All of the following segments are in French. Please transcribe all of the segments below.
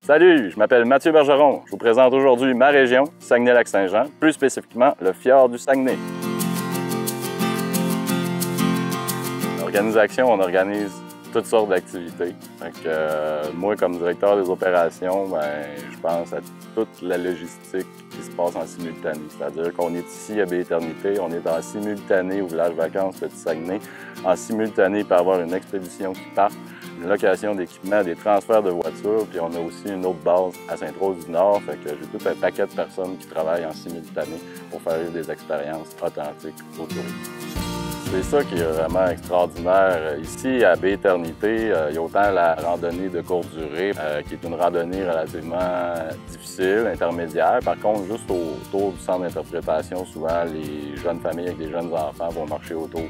Salut, je m'appelle Mathieu Bergeron. Je vous présente aujourd'hui ma région, Saguenay-Lac-Saint-Jean, plus spécifiquement le fjord du Saguenay. L'organisation, on organise toutes sortes d'activités. Moi, comme directeur des opérations, je pense à toute la logistique qui se passe en simultané. C'est-à-dire qu'on est ici à Baie-Éternité, on est en simultané au village vacances Petit Saguenay. En simultané, il peut y avoir une expédition qui part, une location d'équipement, des transferts de voitures, puis on a aussi une autre base à Sainte-Rose-du-Nord. J'ai tout un paquet de personnes qui travaillent en simultané pour faire des expériences authentiques aux touristes. C'est ça qui est vraiment extraordinaire. Ici, à Baie-Éternité, il y a autant la randonnée de courte durée, qui est une randonnée relativement difficile, intermédiaire. Par contre, juste autour du centre d'interprétation, souvent, les jeunes familles avec des jeunes enfants vont marcher autour.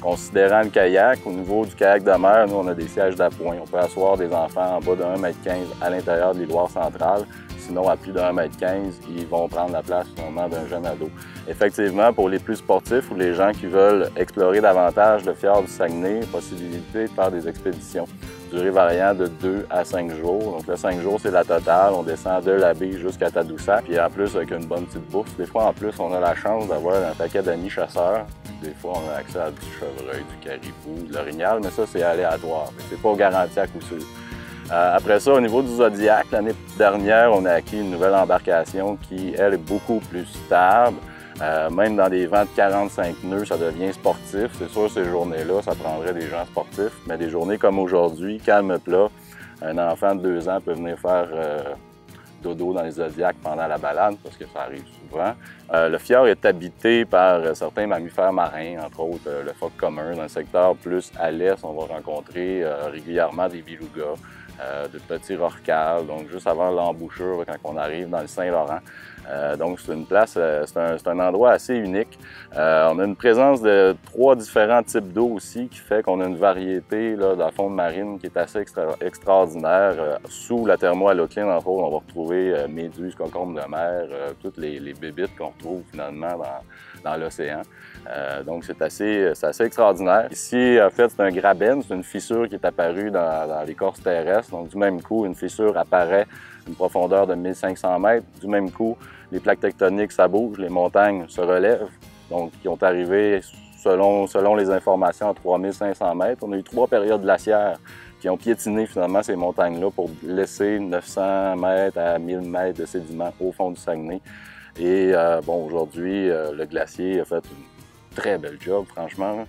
Considérant le kayak, au niveau du kayak de mer, nous, on a des sièges d'appoint. On peut asseoir des enfants en bas de 1,15 m à l'intérieur de l'îloire centrale. Sinon, à plus de 1,15 m, ils vont prendre la place normalement d'un jeune ado. Effectivement, pour les plus sportifs ou les gens qui veulent explorer davantage le fjord du Saguenay, possibilité de faire des expéditions. Durée variant de 2 à 5 jours. Donc, le 5 jours, c'est la totale. On descend de la baie jusqu'à Tadoussac. Puis en plus, avec une bonne petite bouffe. Des fois, en plus, on a la chance d'avoir un paquet d'amis chasseurs. Des fois, on a accès à du chevreuil, du caribou, de l'orignal, mais ça, c'est aléatoire. C'est pas garanti à coup sûr. Après ça, au niveau du Zodiac, l'année dernière, on a acquis une nouvelle embarcation qui, elle, est beaucoup plus stable. Même dans des vents de 45 nœuds, ça devient sportif. C'est sûr, ces journées-là, ça prendrait des gens sportifs, mais des journées comme aujourd'hui, calme plat, un enfant de 2 ans peut venir faire dodo dans les Zodiacs pendant la balade, parce que ça arrive souvent. Le fjord est habité par certains mammifères marins, entre autres le phoque commun. Dans le secteur plus à l'est, on va rencontrer régulièrement des belugas, de petits rorquals, donc juste avant l'embouchure, quand on arrive dans le Saint-Laurent. Donc c'est une place, c'est un endroit assez unique. On a une présence de 3 différents types d'eau aussi, qui fait qu'on a une variété là, de la faune marine qui est assez extraordinaire. Sous la thermohalocline, entre autres, on va retrouver méduses, cocombes de mer, toutes les bébites qu'on retrouve finalement dans l'océan. Donc c'est assez extraordinaire. Ici, en fait, c'est un graben, c'est une fissure qui est apparue dans l'écorce terrestre. Donc du même coup, une fissure apparaît à une profondeur de 1500 mètres. Du même coup, les plaques tectoniques, ça bouge, les montagnes se relèvent. Donc, qui ont arrivé, selon les informations, à 3500 mètres. On a eu 3 périodes glaciaires qui ont piétiné finalement ces montagnes-là pour laisser 900 mètres à 1000 mètres de sédiments au fond du Saguenay. Et aujourd'hui, le glacier a fait une très belle job, franchement.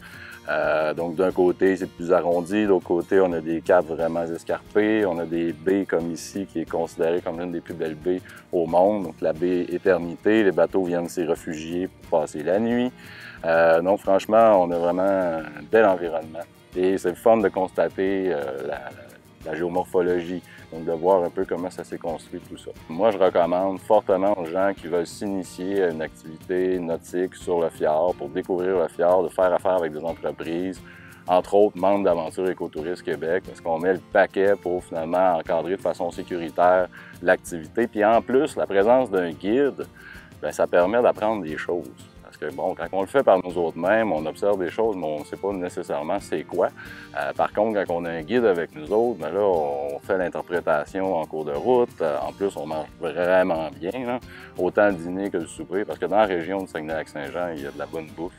Donc d'un côté, c'est plus arrondi, de l'autre côté, on a des caps vraiment escarpées, on a des baies comme ici, qui est considérée comme l'une des plus belles baies au monde. Donc la baie Éternité, les bateaux viennent s'y réfugier pour passer la nuit. Donc franchement, on a vraiment un bel environnement. Et c'est le fun de constater la géomorphologie, donc de voir un peu comment ça s'est construit tout ça. Moi, je recommande fortement aux gens qui veulent s'initier à une activité nautique sur le fjord pour découvrir le fjord, de faire affaire avec des entreprises, entre autres membres d'Aventure Écotourisme Québec, parce qu'on met le paquet pour finalement encadrer de façon sécuritaire l'activité. Puis en plus, la présence d'un guide, ça permet d'apprendre des choses. Parce que bon, quand on le fait par nous autres mêmes, on observe des choses, mais on ne sait pas nécessairement c'est quoi. Par contre, quand on a un guide avec nous autres, là, on fait l'interprétation en cours de route. En plus, on mange vraiment bien, là, autant le dîner que le souper, parce que dans la région de Saguenay-Lac-Saint-Jean, il y a de la bonne bouffe.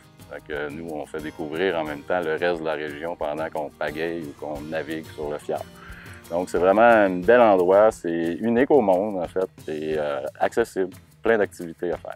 Nous, on fait découvrir en même temps le reste de la région pendant qu'on pagaie ou qu'on navigue sur le fjord. Donc, c'est vraiment un bel endroit. C'est unique au monde, en fait, et accessible. Plein d'activités à faire.